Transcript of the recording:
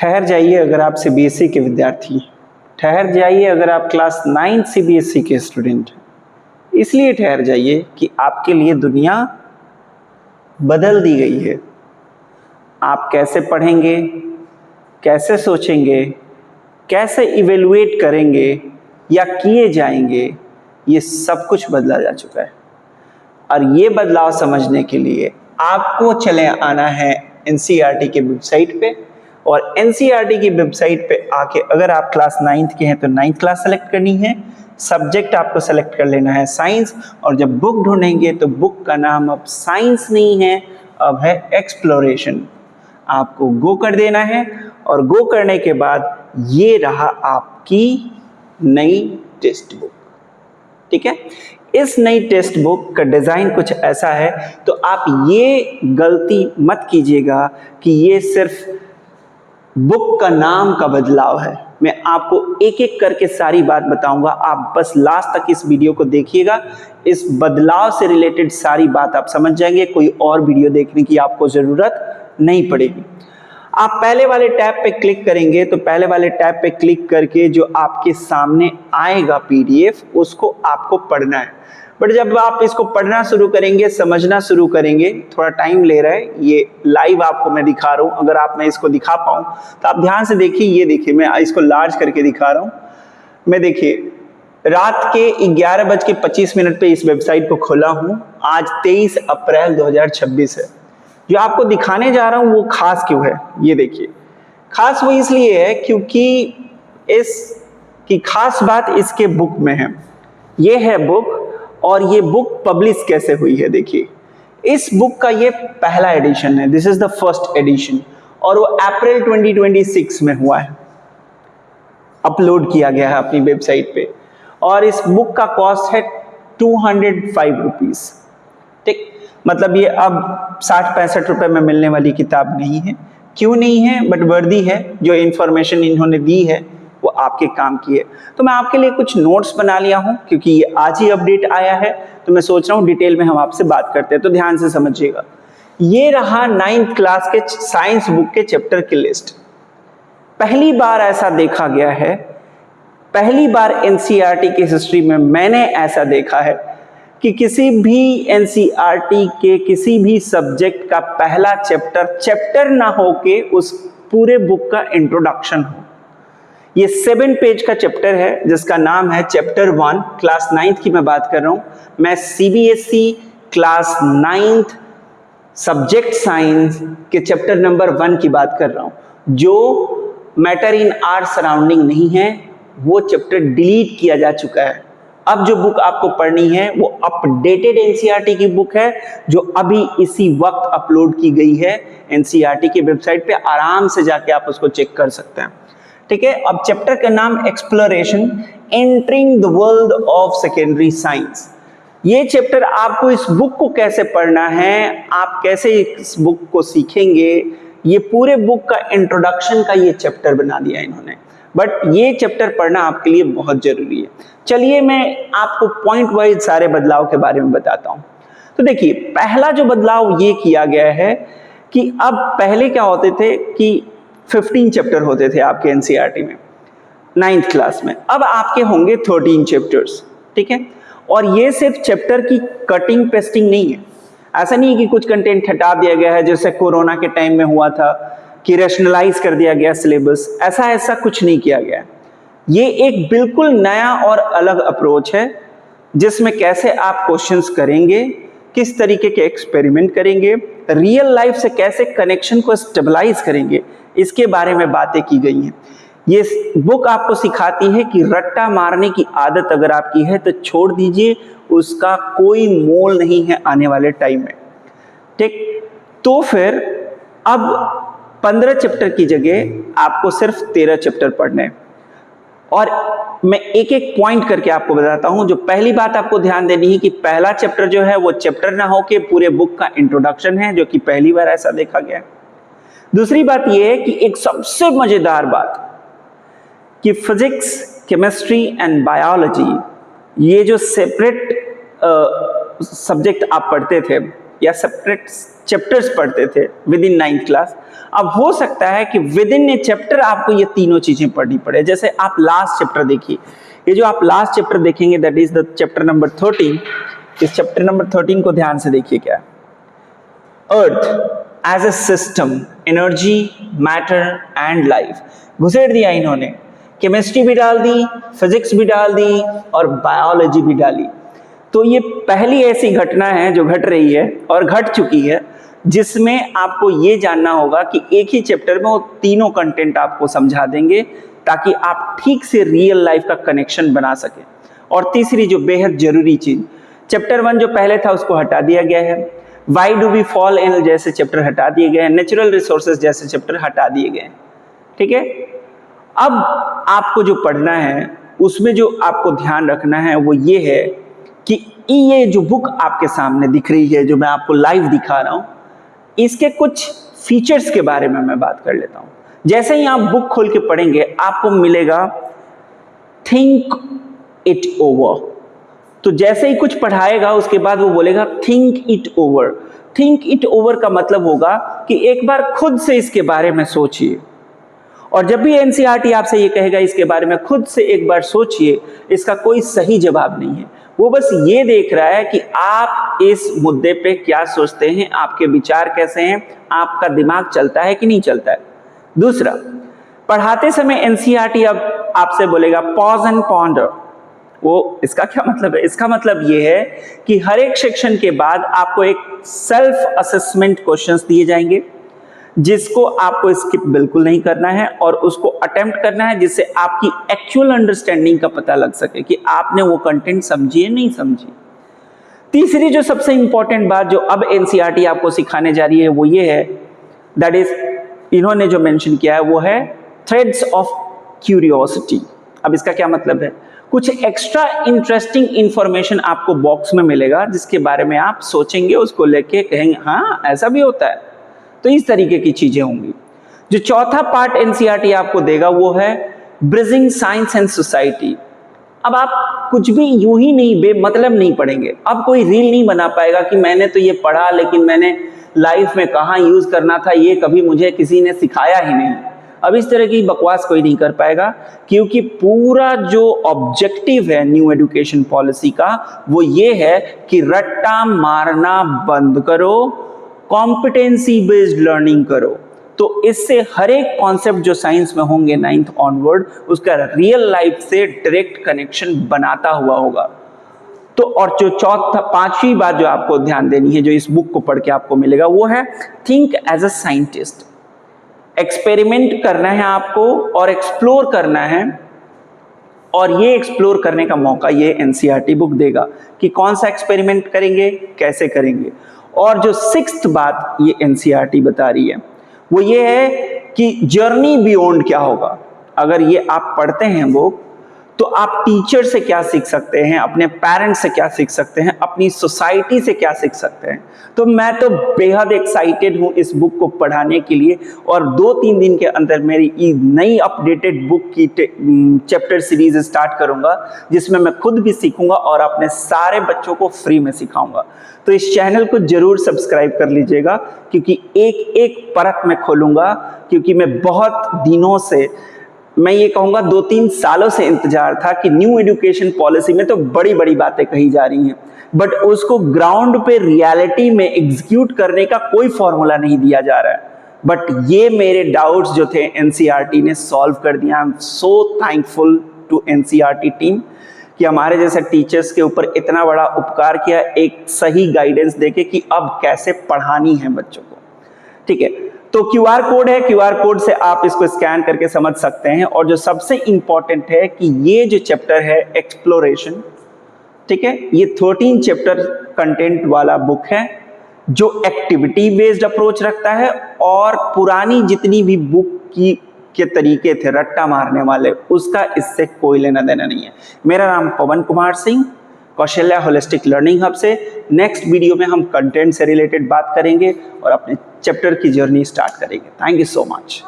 ठहर जाइए अगर आप सीबीएसई के विद्यार्थी हैं, ठहर जाइए अगर आप क्लास 9 सीबीएसई के स्टूडेंट हैं। इसलिए ठहर जाइए कि आपके लिए दुनिया बदल दी गई है। आप कैसे पढ़ेंगे, कैसे सोचेंगे, कैसे इवेलुएट करेंगे या किए जाएंगे, ये सब कुछ बदला जा चुका है। और ये बदलाव समझने के लिए आपको चले आना है एनसीईआरटी के वेबसाइट पे, और एनसीईआरटी की वेबसाइट पे आके अगर आप क्लास 9th के हैं तो 9th क्लास सेलेक्ट करनी है, सब्जेक्ट आपको सेलेक्ट कर लेना है साइंस, और जब बुक ढूंढेंगे तो बुक का नाम अब साइंस नहीं है, अब है एक्सप्लोरेशन। आपको गो कर देना है, और गो करने के बाद ये रहा आपकी नई टेक्स्ट बुक। ठीक है, इस नई टेक्स्ट बुक का डिज़ाइन कुछ ऐसा है, तो आप ये गलती मत कीजिएगा कि ये सिर्फ बुक का नाम का बदलाव है। मैं आपको एक एक करके सारी बात बताऊंगा, आप बस लास्ट तक इस वीडियो को देखिएगा। इस बदलाव से रिलेटेड सारी बात आप समझ जाएंगे, कोई और वीडियो देखने की आपको ज़रूरत नहीं पड़ेगी। आप पहले वाले टैब पे क्लिक करेंगे तो पहले वाले टैब पे क्लिक करके जो आपके सामने आएगा पीडीएफ, उसको आपको पढ़ना है। बट जब आप इसको पढ़ना शुरू करेंगे, समझना शुरू करेंगे, थोड़ा टाइम ले रहा है, ये लाइव आपको मैं दिखा रहा हूँ। अगर आप मैं इसको दिखा पाऊँ तो आप ध्यान से देखिए। ये देखिए, मैं इसको लार्ज करके दिखा रहा हूँ। मैं देखिए रात के 11:25 पे इस वेबसाइट को खोला हूँ। आज 23 अप्रैल 2026 है। जो आपको दिखाने जा रहा हूँ वो खास क्यों है, ये देखिए। खास वो इसलिए है क्योंकि इसकी खास बात इसके बुक में है। ये है बुक, और ये बुक पब्लिश कैसे हुई है देखिए। इस बुक का ये पहला एडिशन है, this is the first edition, और वो अप्रैल 2026 में हुआ है, अपलोड किया गया है अपनी वेबसाइट पे। और इस बुक का कॉस्ट है 205 रुपीज। ठीक, मतलब ये अब 60-65 रुपए में मिलने वाली किताब नहीं है। क्यों नहीं है, बट वर्दी है। जो इन्फॉर्मेशन इन्होंने दी है वो आपके काम की है। तो मैं आपके लिए कुछ नोट्स बना लिया हूं, क्योंकि ये आज ही अपडेट आया है, तो मैं सोच रहा हूं डिटेल में हम आपसे बात करते हैं। तो ध्यान से समझिएगा। ये रहा 9th क्लास के साइंस बुक के चैप्टर की लिस्ट। पहली बार ऐसा देखा गया है, पहली बार एनसीईआरटी की हिस्ट्री में मैंने ऐसा देखा है कि किसी भी एनसीईआरटी के किसी भी सब्जेक्ट का पहला चैप्टर ना होके उस पूरे बुक का इंट्रोडक्शन हो। ये 7 पेज का चैप्टर है जिसका नाम है चैप्टर 1। क्लास 9th की मैं बात कर रहा हूँ। मैं CBSE class 9th subject science के चैप्टर नंबर 1 की बात कर रहा हूँ। जो मैटर इन आर सराउंडिंग नहीं है, वो चैप्टर डिलीट किया जा चुका है। अब जो बुक आपको पढ़नी है वो अपडेटेड एनसीईआरटी की बुक है, जो अभी इसी वक्त अपलोड की गई है एनसीईआरटी की वेबसाइट पे। आराम से जाके आप उसको चेक कर सकते हैं। ठीक है, अब चैप्टर का नाम exploration, entering the world of secondary science. ये चैप्टर आपको इस बुक को कैसे पढ़ना है, आप कैसे इस बुक को सीखेंगे, ये पूरे बुक का इंट्रोडक्शन का ये चैप्टर बना दिया इन्होंने। बट ये चैप्टर पढ़ना आपके लिए बहुत जरूरी है। चलिए मैं आपको पॉइंट वाइज सारे बदलाव के बारे में बताता हूँ। तो देखिए, पहला जो बदलाव ये किया गया है कि अब पहले क्या होते थे कि 15 चैप्टर होते थे आपके एनसीईआरटी में 9th क्लास में। अब आपके होंगे 13 चैप्टर्स। ठीक है, और ये सिर्फ चैप्टर की कटिंग पेस्टिंग नहीं है। ऐसा नहीं है कि कुछ कंटेंट हटा दिया गया है जैसे कोरोना के टाइम में हुआ था कि रैशनलाइज कर दिया गया सिलेबस। ऐसा कुछ नहीं किया गया। ये एक बिल्कुल नया और अलग अप्रोच है जिसमें कैसे आप क्वेश्चंस करेंगे, किस तरीके के एक्सपेरिमेंट करेंगे, रियल लाइफ से कैसे कनेक्शन को स्टेबलाइज करेंगे, इसके बारे में बातें की गई हैं। ये बुक आपको सिखाती है कि रट्टा मारने की आदत अगर आपकी है तो छोड़ दीजिए, उसका कोई मोल नहीं है आने वाले टाइम में। ठीक, तो फिर अब 15 चैप्टर की जगह आपको सिर्फ 13 चैप्टर पढ़ने हैं। और मैं एक एक पॉइंट करके आपको बताता हूं। जो पहली बात आपको ध्यान देनी है कि पहला चैप्टर जो है वो चैप्टर ना होके पूरे बुक का इंट्रोडक्शन है, जो कि पहली बार ऐसा देखा गया है। दूसरी बात यह है कि एक सबसे मजेदार बात कि फिजिक्स, केमिस्ट्री एंड बायोलॉजी, ये जो सेपरेट सब्जेक्ट आप पढ़ते थे, या सेपरेट चैप्टर्स पढ़ते थे विद इन 9th क्लास, अब हो सकता है कि विद इन ए चैप्टर आपको ये तीनों चीजें पढ़नी पड़े। जैसे आप लास्ट चैप्टर देखिए, ये जो आप लास्ट चैप्टर देखेंगे that is the chapter number 13। इस चैप्टर नंबर 13 को ध्यान से देखिए। क्या earth as a system, energy, matter and life घुसेड़ दिया इन्होंने। केमिस्ट्री भी डाल दी, फिजिक्स भी डाल दी और बायोलॉजी भी डाली। तो ये पहली ऐसी घटना है जो घट रही है और घट चुकी है, जिसमें आपको ये जानना होगा कि एक ही चैप्टर में वो तीनों कंटेंट आपको समझा देंगे ताकि आप ठीक से रियल लाइफ का कनेक्शन बना सके। और तीसरी जो बेहद जरूरी चीज, चैप्टर 1 जो पहले था उसको हटा दिया गया है। Why do we fall in जैसे चैप्टर हटा दिए गए हैं, नेचुरल रिसोर्सेज जैसे चैप्टर हटा दिए गए हैं। ठीक है, अब आपको जो पढ़ना है उसमें जो आपको ध्यान रखना है वो ये है कि ये जो बुक आपके सामने दिख रही है, जो मैं आपको लाइव दिखा रहा हूं, इसके कुछ फीचर्स के बारे में मैं बात कर लेता हूं। जैसे ही आप बुक खोल के पढ़ेंगे आपको मिलेगा थिंक इट ओवर। तो जैसे ही कुछ पढ़ाएगा उसके बाद वो बोलेगा think it over. Think it over का मतलब होगा कि एक बार खुद से इसके बारे में सोचिए। और जब भी एनसीईआरटी आपसे ये कहेगा इसके बारे में खुद से एक बार सोचिए, इसका कोई सही जवाब नहीं है। वो बस ये देख रहा है कि आप इस मुद्दे पे क्या सोचते हैं, आपके विचार कैसे हैं, आपका दिमाग चलता है कि नहीं चलता है। दूसरा, पढ़ाते समय एनसीईआरटी अब आपसे बोलेगा पॉज एंड पॉन्डर। वो इसका क्या मतलब है? इसका मतलब ये है कि हर एक सेक्शन के बाद आपको एक सेल्फ असेसमेंट क्वेश्चंस दिए जाएंगे, जिसको आपको स्किप बिल्कुल नहीं करना है और उसको अटेम्प्ट करना है, जिससे आपकी एक्चुअल अंडरस्टैंडिंग का पता लग सके कि आपने वो कंटेंट समझी है नहीं समझी। तीसरी जो सबसे इंपॉर्टेंट बात जो अब एनसीईआरटी आपको सिखाने जा रही है वो ये है, दैट इज इन्होंने जो मेंशन किया है वो है थ्रेड्स ऑफ क्यूरियोसिटी। अब इसका क्या मतलब है? कुछ एक्स्ट्रा इंटरेस्टिंग इंफॉर्मेशन आपको बॉक्स में मिलेगा जिसके बारे में आप सोचेंगे, उसको लेके कहेंगे हाँ ऐसा भी होता है। तो इस तरीके की चीजें होंगी। जो चौथा पार्ट एनसीईआरटी आपको देगा वो है ब्रिजिंग साइंस एंड सोसाइटी। अब आप कुछ भी यूं ही नहीं बेमतलब नहीं पढ़ेंगे। अब कोई रील नहीं बना पाएगा कि मैंने तो ये पढ़ा लेकिन मैंने लाइफ में कहाँ यूज करना था ये कभी मुझे किसी ने सिखाया ही नहीं। अब इस तरह की बकवास कोई नहीं कर पाएगा, क्योंकि पूरा जो ऑब्जेक्टिव है न्यू एजुकेशन पॉलिसी का वो ये है कि रट्टा मारना बंद करो, कॉम्पिटेंसी बेस्ड लर्निंग करो। तो इससे हर एक कॉन्सेप्ट जो साइंस में होंगे 9th ऑनवर्ड उसका रियल लाइफ से डायरेक्ट कनेक्शन बनाता हुआ होगा। तो और जो पांचवी बात जो आपको ध्यान देनी है जो इस बुक को पढ़ के आपको मिलेगा वो है think as a scientist. Experiment करना है आपको और एक्सप्लोर करना है, और ये एक्सप्लोर करने का मौका ये एनसीईआरटी बुक देगा कि कौन सा एक्सपेरिमेंट करेंगे, कैसे करेंगे। और जो 6th बात ये एनसीईआरटी बता रही है वो ये है कि जर्नी बियॉन्ड क्या होगा। अगर ये आप पढ़ते हैं बुक तो आप टीचर से क्या सीख सकते हैं, अपने पेरेंट्स से क्या सीख सकते हैं, अपनी सोसाइटी से क्या सीख सकते हैं। तो मैं तो बेहद एक्साइटेड हूं इस बुक को पढ़ाने के लिए, और 2-3 दिन के अंदर मेरी नई अपडेटेड बुक की चैप्टर सीरीज स्टार्ट करूंगा, जिसमें मैं खुद भी सीखूंगा और अपने सारे बच्चों को फ्री में सिखाऊंगा। तो इस चैनल को जरूर सब्सक्राइब कर लीजिएगा, क्योंकि एक एक परत में खोलूंगा, क्योंकि मैं बहुत दिनों से, मैं ये कहूँगा 2-3 सालों से इंतजार था कि न्यू एजुकेशन पॉलिसी में तो बड़ी बड़ी बातें कही जा रही हैं, बट उसको ग्राउंड पे रियलिटी में एग्जीक्यूट करने का कोई फॉर्मूला नहीं दिया जा रहा है। बट ये मेरे डाउट्स जो थे एनसीईआरटी ने सॉल्व कर दिया। I am so thankful to NCERT team कि हमारे जैसे टीचर्स के ऊपर इतना बड़ा उपकार किया, एक सही गाइडेंस देके कि अब कैसे पढ़ानी है बच्चों को। ठीक है, तो क्यूआर कोड है, क्यूआर कोड से आप इसको स्कैन करके समझ सकते हैं। और जो सबसे इंपॉर्टेंट है कि ये जो चैप्टर है एक्सप्लोरेशन, ठीक है, ये 13 चैप्टर कंटेंट वाला बुक है जो एक्टिविटी बेस्ड अप्रोच रखता है, और पुरानी जितनी भी बुक के तरीके थे रट्टा मारने वाले, उसका इससे कोई लेना देना नहीं है। मेरा नाम Pawan Kumar Singh, Kaushalya holistic learning hub से। नेक्स्ट वीडियो में हम कंटेंट से रिलेटेड बात करेंगे और अपने चैप्टर की जर्नी स्टार्ट करेंगे। Thank you so much.